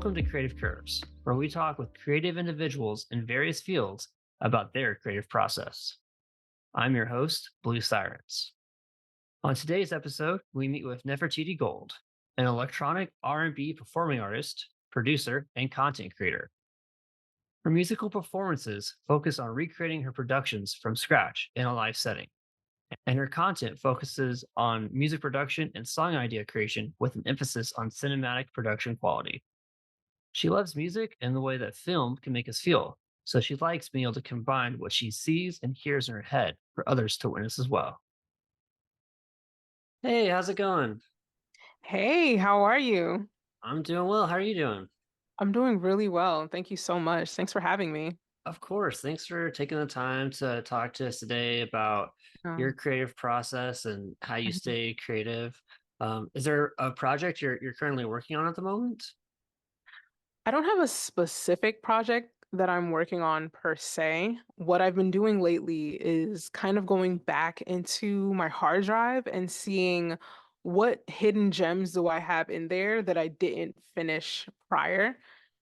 welcome to Creative Curves, where we talk with creative individuals in various fields about their creative process. I'm your host, Blue Sirens. On today's episode, we meet with Nefertiti Gold, an electronic R&B performing artist, producer, and content creator. Her musical performances focus on recreating her productions from scratch in a live setting, and her content focuses on music production and song idea creation with an emphasis on cinematic production quality. She loves music and the way that film can make us feel, so she likes being able to combine what she sees and hears in her head for others to witness as well. Hey, how's it going? Hey, how are you? I'm doing well. How are you doing? I'm doing really well. Thank you so much. Thanks for having me. Of course. Thanks for taking the time to talk to us today about Um, your creative process and how you mhm. stay creative. Is there a project you're currently working on at the moment? I don't have a specific project that I'm working on per se. What I've been doing lately is kind of going back into my hard drive and seeing what hidden gems do I have in there that I didn't finish prior.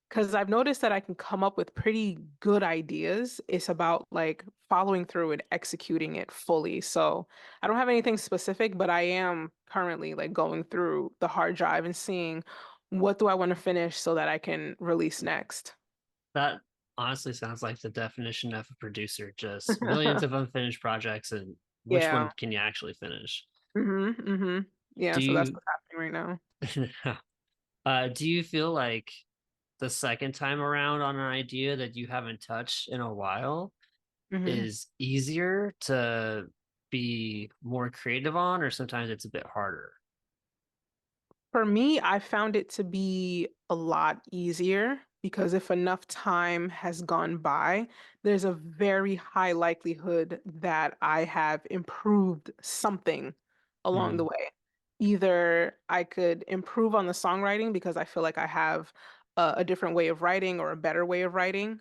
Because I've noticed that I can come up with pretty good ideas. It's about like following through and executing it fully. So I don't have anything specific, but I am currently like going through the hard drive and seeing what do I want to finish so that I can release next. That honestly sounds like the definition of a producer, just millions of unfinished projects and which one Yeah. can you actually finish? Yeah, Do so that's you what's happening right do you feel like the second time around on an idea that you haven't touched in a while now. is easier to be more creative on, or sometimes it's a bit harder? For me, I found it to be a lot easier because if enough time has gone by, there's a very high likelihood that I have improved something along the Mm, way. Either I could improve on the songwriting because I feel like I have a different way of writing or a better way of writing.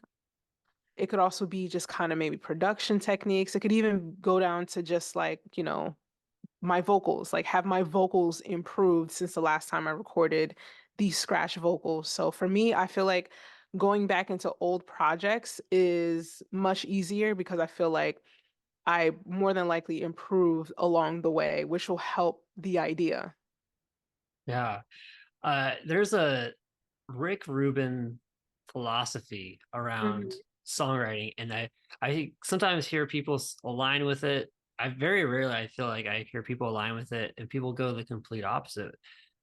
It could also be just kind of maybe production techniques. It could even go down to just like, my vocals, like have my vocals improved since the last time I recorded these scratch vocals. So for me, I feel like going back into old projects is much easier because I feel like I more than likely improved along the way, which will help the idea. yeah. There's a Rick Rubin philosophy around Mhm, songwriting, and I sometimes hear people align with it. I very rarely I feel like I hear people align with it, and people go the complete opposite.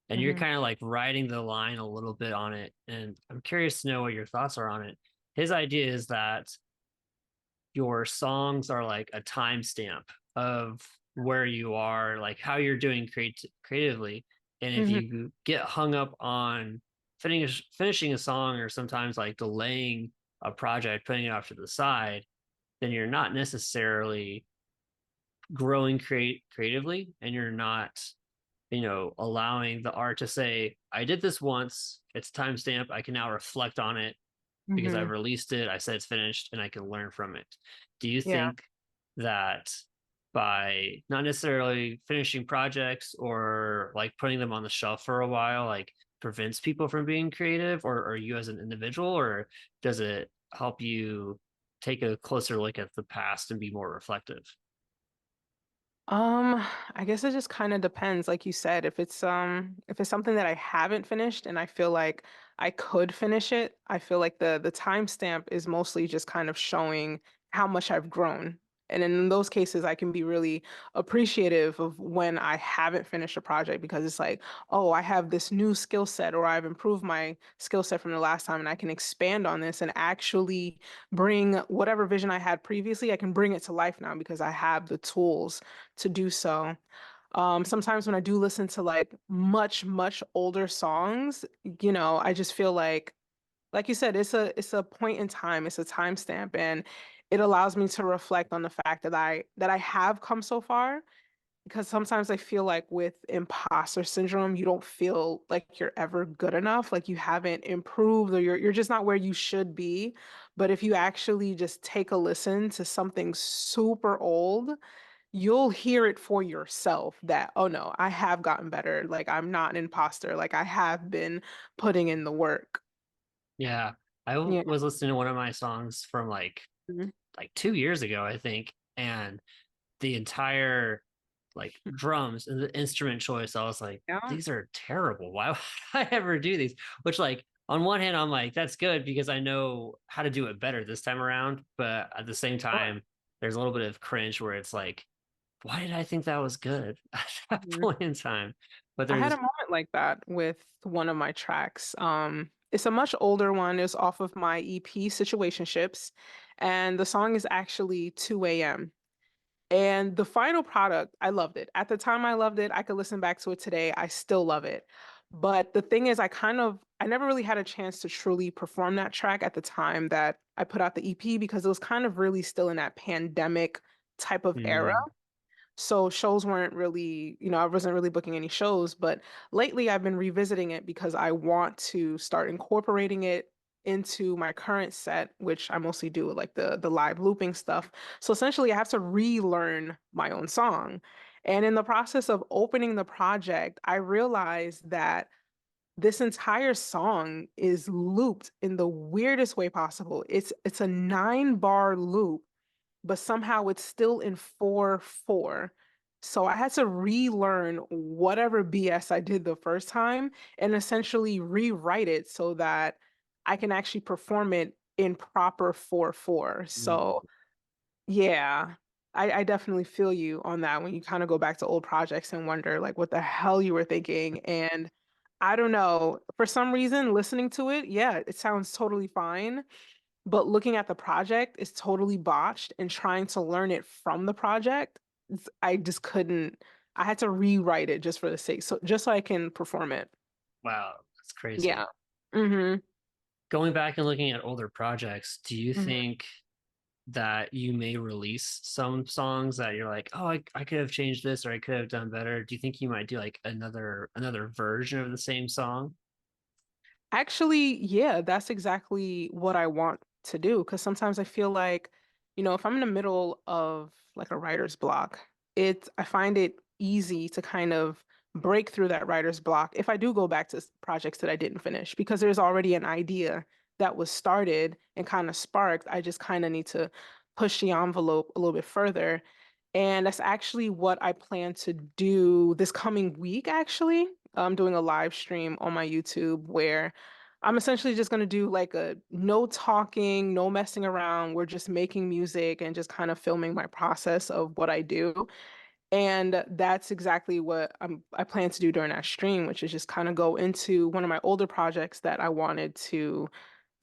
And you're mhm, kind of like riding the line a little bit on it. And I'm curious to know what your thoughts are on it. His idea is that your songs are like a timestamp of where you are, like how you're doing creatively. And if mhm. you get hung up on finishing a song or sometimes like delaying a project, putting it off to the side, then you're not necessarily growing creatively, and you're not allowing the art to say, I did this once, it's timestamp, I can now reflect on it because I've Mhm. released it, I said it's finished, and I can learn from it. Do you Yeah. think that by not necessarily finishing projects or like putting them on the shelf for a while, like prevents people from being creative, or you as an individual, or does it help you take a closer look at the past and be more reflective? Um, I guess it just kind of depends. Like you said, if it's something that I haven't finished and I feel like I could finish it, I feel like the timestamp is mostly just kind of showing how much I've grown. And in those cases, I can be really appreciative of when I haven't finished a project because it's like, oh, I have this new skill set or I've improved my skill set from the last time and I can expand on this and actually bring whatever vision I had previously, I can bring it to life now because I have the tools to do so. Sometimes when I do listen to like much, much older songs, I just feel like you said, it's a point in time, it's a timestamp, and it allows me to reflect on the fact that I have come so far. Because sometimes I feel like with imposter syndrome, you don't feel like you're ever good enough, like you haven't improved or you're just not where you should be. But if you actually just take a listen to something super old, you'll hear it for yourself that, oh no, I have gotten better. Like I'm not an imposter. Like I have been putting in the work. Yeah. Yeah. Was listening to one of my songs from Mhm. like 2 years ago, I think, and the entire like drums and the instrument choice, I was like, Yeah. these are terrible. Why would I ever do these? Which, like, on one hand, I'm like, that's good because I know how to do it better this time around. But at the same Sure. time, there's a little bit of cringe where it's like, why did I think that was good at that Mhm. point in time? But I had a there's, moment like that with one of my tracks. It's a much older one. It's off of my EP Situationships, and the song is actually 2 a.m. And the final product, I loved it. At the time I loved it. I could listen back to it today. I still love it. But the thing is, I never really had a chance to truly perform that track at the time that I put out the EP because it was kind of really still in that pandemic type of era. mm, So shows weren't really, I wasn't really booking any shows, but lately I've been revisiting it because I want to start incorporating it into my current set, which I mostly do with like the live looping stuff. So essentially I have to relearn my own song. And in the process of opening the project, I realized that this entire song is looped in the weirdest way possible. It's a 9 bar loop, but somehow it's still in 4/4. So I had to relearn whatever BS I did the first time and essentially rewrite it so that I can actually perform it in proper 4/4. So mm, yeah, I definitely feel you on that when you kind of go back to old projects and wonder like what the hell you were thinking. And I don't know, for some reason, listening to it, yeah, it sounds totally fine. But looking at the project is totally botched and trying to learn it from the project, I just couldn't. I had to rewrite it just for the sake, so just so I can perform it. wow, that's Yeah. crazy. Mm-hmm. Going back and looking at older projects, do you Hmm. think that you may release some songs that you're like, oh, I could have changed this or I could have done better? Do you think you might do like another version of the same song? Actually, yeah, that's exactly what I want to do. Because sometimes I feel like, if I'm in the middle of like a writer's block, I find it easy to kind of break through that writer's block if I do go back to projects that I didn't finish, because there's already an idea that was started and kind of sparked. I just kind of need to push the envelope a little bit further. And that's actually what I plan to do this coming week, actually. I'm doing a live stream on my YouTube where I'm essentially just going to do like a no talking, no messing around. We're just making music and just kind of filming my process of what I do. And that's exactly what I plan to do during that stream, which is just kind of go into one of my older projects that I wanted to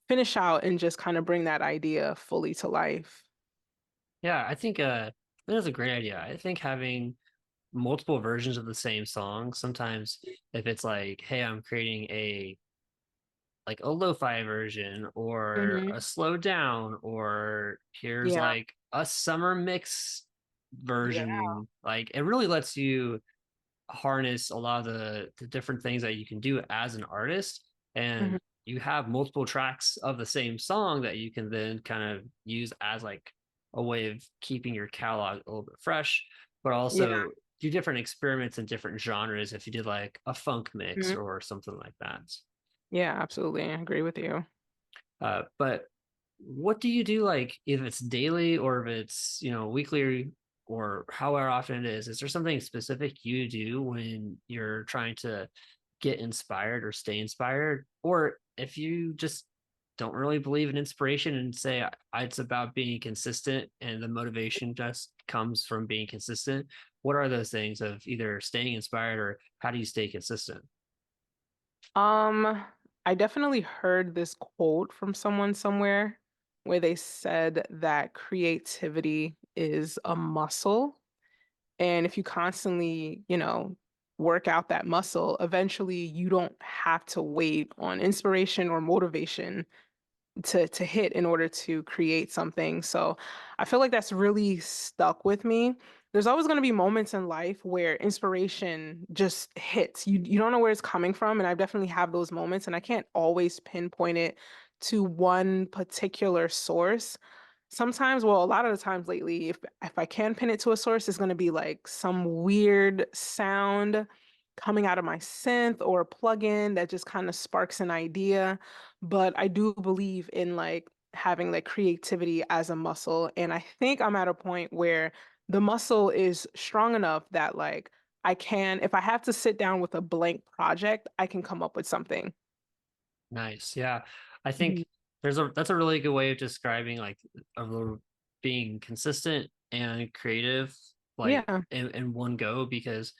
finish out and just kind of bring that idea fully to life. Yeah, I think that's a great idea. I think having multiple versions of the same song, sometimes if it's like, hey, I'm creating a lo-fi version or Hmm. a slow down or here's Yeah. like a summer mix Yeah. version, like it really lets you harness a lot of the different things that you can do as an artist, Hmm. and you have multiple tracks of the same song that you can then kind of use as like a way of keeping your catalog a little bit fresh, but Yeah. also do different experiments in different genres if you did like a funk mix Mhm. or something like that. Yeah, absolutely. I agree with you. But what do you do, like if it's daily or if it's, weekly or however often it is? Is there something specific you do when you're trying to get inspired or stay inspired? Or if you just don't really believe in inspiration and say it's about being consistent and the motivation just comes from being consistent, what are those things of either staying inspired or how do you stay consistent? Um, I definitely heard this quote from someone somewhere where they said that creativity is a muscle. And if you constantly, work out that muscle, eventually you don't have to wait on inspiration or motivation to hit in order to create something. So I feel like that's really stuck with me. There's always going to be moments in life where inspiration just hits. You don't know where it's coming from, and I definitely have those moments, and I can't always pinpoint it to one particular source. Sometimes, well, a lot of the times lately, if I can pin it to a source, it's going to be like some weird sound coming out of my synth or a plugin that just kind of sparks an idea. But I do believe in like having like creativity as a muscle. And I think I'm at a point where the muscle is strong enough that like I can, if I have to sit down with a blank project, I can come up with something. Nice. Yeah. I Mhm. think there's a that's a really good way of describing like being consistent and creative like Yeah. in one go because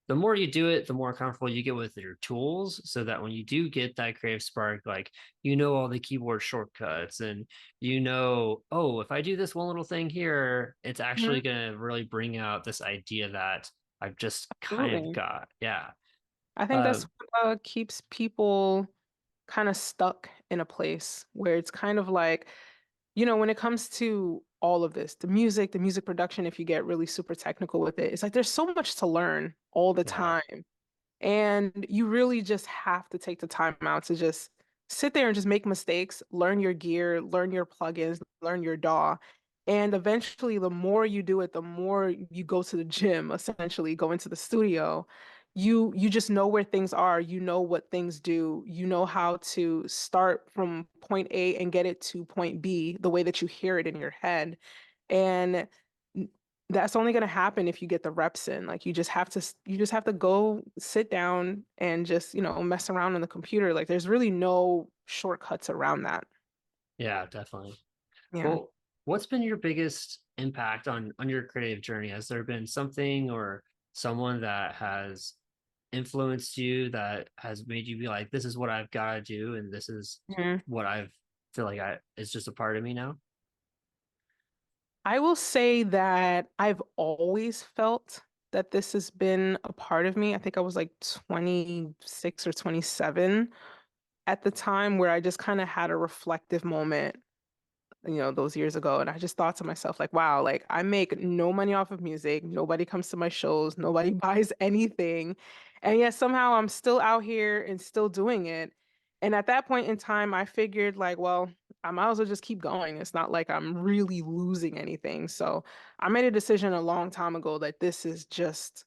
the more you do it, the more comfortable you get with your tools so that when you do get that creative spark, like you know all the keyboard shortcuts and you know, oh, if I do this one little thing here, it's actually Mhm. gonna really bring out this idea that I've just kind of Absolutely. got. Yeah. I think Uh that's what keeps people kind of stuck in a place where it's kind of like, when it comes to all of this, the music production, if you get really super technical with it, it's like there's so much to learn all the yeah. time. And you really just have to take the time out to just sit there and just make mistakes, learn your gear, learn your plugins, learn your DAW. And eventually, the more you do it, the more you go to the gym, essentially go into the studio. You just know where things are, you know what things do, you know how to start from point A and get it to point B the way that you hear it in your head. And that's only going to happen if you get the reps in. Like you just have to go sit down and just, mess around on the computer. Like there's really no shortcuts around that. Yeah, definitely. Yeah. Well, what's been your biggest impact on your creative journey? Has there been something or someone that has influenced you that has made you be like, this is what I've got to do, and this is Mhm. what I've feel like I it's just a part of me now? I will say that I've always felt that this has been a part of me. I think I was like 26 or 27 at the time where I just kind of had a reflective moment, those years ago. And I just thought to myself, like, wow, like I make no money off of music. Nobody comes to my shows. Nobody buys anything. And yet somehow I'm still out here and still doing it. And at that point in time, I figured, like, well, I might as well just keep going. It's not like I'm really losing anything. So I made a decision a long time ago that this is just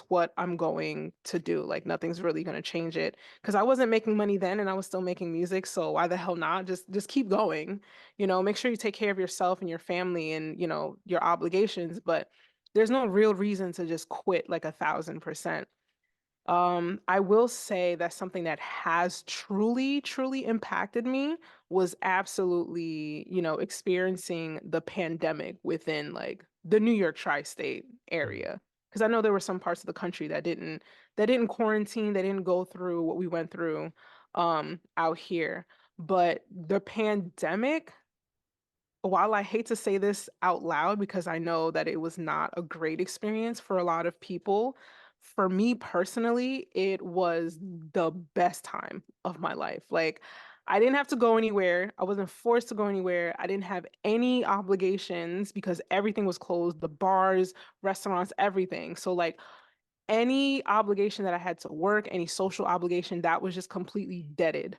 what I'm going to do. Like nothing's really going to change it because I wasn't making money then and I was still making music. So why the hell not? Just keep going. Make sure you take care of yourself and your family and, your obligations, but there's no real reason to just quit like 1,000%. I will say that something that has truly, truly impacted me was absolutely, experiencing the pandemic within like the New York tri-state Mm. area. Because I know there were some parts of the country that didn't quarantine, they didn't go through what we went through out here. But the pandemic, while I hate to say this out loud because I know that it was not a great experience for a lot of people, for me personally, it was the best time of my life. Like, I didn't have to go anywhere. I wasn't forced to go anywhere. I didn't have any obligations because everything was closed, the bars, restaurants, everything. So, like, any obligation that I had to work, any social obligation, that was just completely deaded.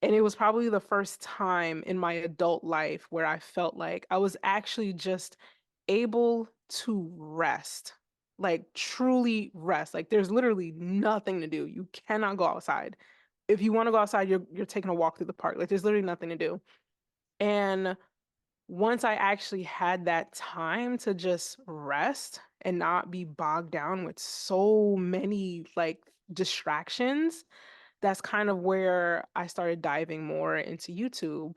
And it was probably the first time in my adult life where I felt like I was actually just able to rest, like truly rest. Like there's literally nothing to do. You cannot go outside. If you want to go outside, you're taking a walk through the park. Like there's literally nothing to do. And once I actually had that time to just rest and not be bogged down with so many like distractions, that's kind of where I started diving more into YouTube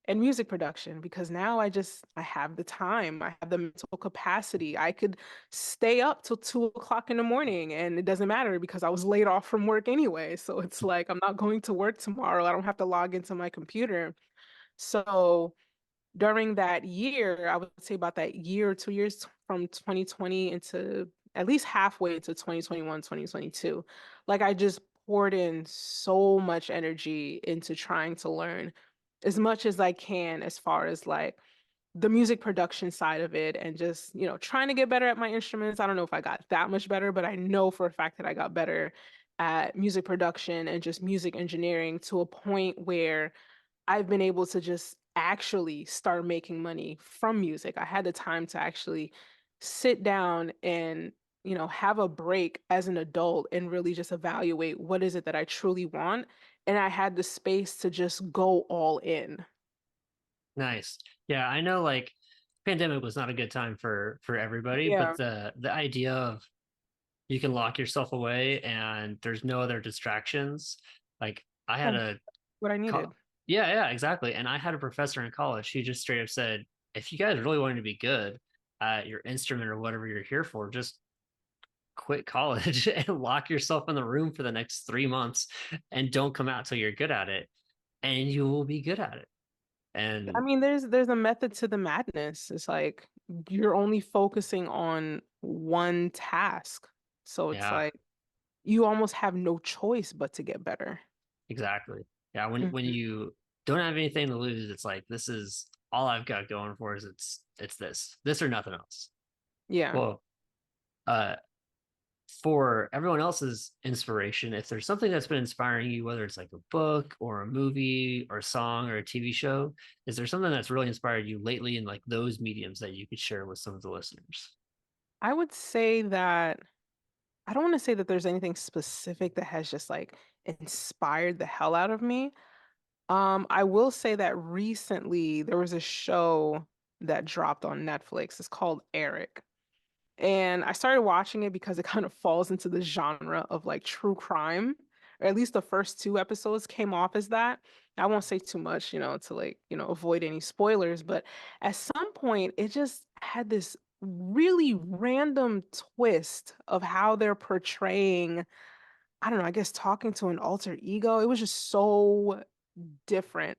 and music production because now I have the time, I have the mental capacity. I could stay up till 2 o'clock in the morning and it doesn't matter because I was laid off from work anyway. So it's like I'm not going to work tomorrow. I don't have to log into my computer. So during that year, I would say about that year or 2 years from 2020 into at least halfway into 2021, 2022, like I just poured in so much energy into trying to learn as much as I can as far as like the music production side of it and just, trying to get better at my instruments. I don't know if I got that much better, but I know for a fact that I got better at music production and just music engineering to a point where I've been able to just actually start making money from music. I had the time to actually sit down and, have a break as an adult and really just evaluate what is it that I truly want. And I had the space to just go all in. Nice. Yeah, I know like pandemic was not a good time for everybody, but Yeah, the idea of you can lock yourself away and there's no other distractions. Like I had yeah, a what I needed. yeah, yeah, exactly. And I had a professor in college who just straight up said, if you guys really wanted to be good at your instrument or whatever you're here for, just quit college and lock yourself in the room for the next 3 months and don't come out till you're good at it, and you will be good at it. I And mean, there's a method to the madness. It's like you're only focusing on one task. So it's yeah, like you almost have no choice but to get better. exactly. Yeah, when Mhm. you don't have anything to lose, it's like this is all I've got going for is it's this or nothing else. Yeah. Well, uh for everyone else's inspiration, if there's something that's been inspiring you, whether it's like a book or a movie or a song or a TV show, is there something that's really inspired you lately in like those mediums that you could share with some of the listeners? I would say that I don't want to say that there's anything specific that has just like inspired the hell out of me. I will say that recently there was a show that dropped on Netflix. It's called Eric. And I started watching it because it kind of falls into the genre of like true crime, or at least the first two episodes came off as that. I won't say too much, to like, avoid any spoilers, but at some point it just had this really random twist of how they're portraying, I don't know, I guess talking to an alter ego. It was just so different.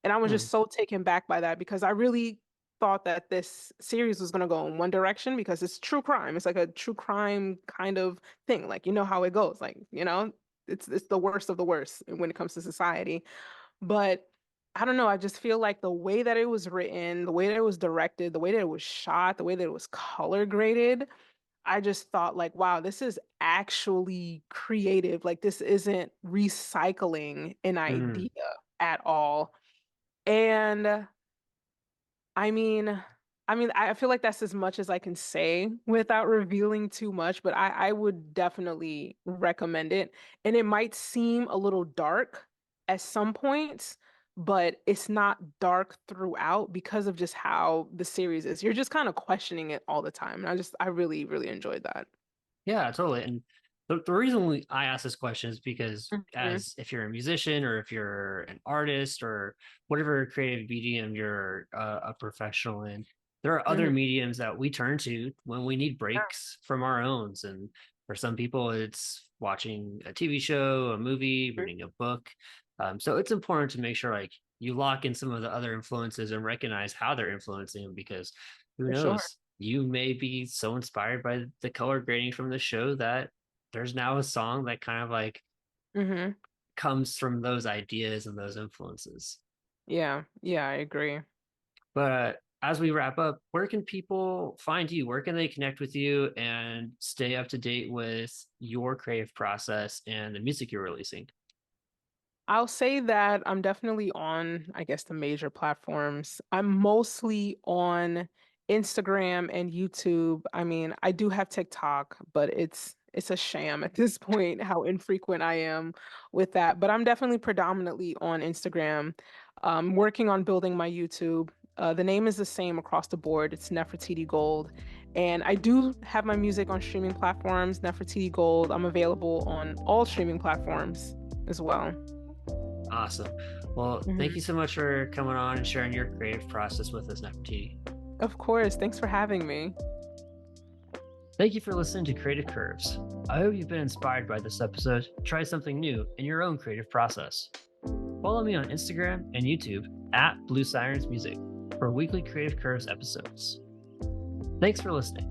And I was Hmm. just so taken back by that because I really thought that this series was going to go in one direction because it's true crime. It's like a true crime kind of thing. Like you know how it goes. Like, it's the worst of the worst when it comes to society. But I don't know, I just feel like the way that it was written, the way that it was directed, the way that it was shot, the way that it was color graded, I just thought like, wow, this is actually creative. Like this isn't recycling an idea Hmm. at all. And I mean, I feel like that's as much as I can say without revealing too much, but I would definitely recommend it. And it might seem a little dark at some points, but it's not dark throughout because of just how the series is. You're just kind of questioning it all the time. And I really, really enjoyed that. Yeah, totally. And the reason I ask this question is because Mhm. as if you're a musician or if you're an artist or whatever creative medium you're a professional in, there are other Mhm. mediums that we turn to when we need Yeah. breaks from our own. And for some people, it's watching a TV show, a movie, Mhm. reading a book. So it's important to make sure like you lock in some of the other influences and recognize how they're influencing them because who For sure. knows? You may be so inspired by the color grading from the show that there's now a song that kind of like Mhm. comes from those ideas and those influences. Yeah. Yeah, I agree. But as we wrap up, where can people find you? Where can they connect with you and stay up to date with your creative process and the music you're releasing? I'll say that I'm definitely on, I guess, the major platforms. I'm mostly on Instagram and YouTube. I mean, I do have TikTok, but it's a sham at this point how infrequent I am with that. But I'm definitely predominantly on Instagram, working on building my YouTube. The name is the same across the board. It's Nefertiti Gold. And I do have my music on streaming platforms, Nefertiti Gold. I'm available on all streaming platforms as well. Awesome. Well, thank you Mhm. so much for coming on and sharing your creative process with us, Nefertiti. Of course. Thanks for having me. Thank you for listening to Creative Curves. I hope you've been inspired by this episode to try something new in your own creative process. Follow me on Instagram and YouTube at Blue Sirens Music for weekly Creative Curves episodes. Thanks for listening.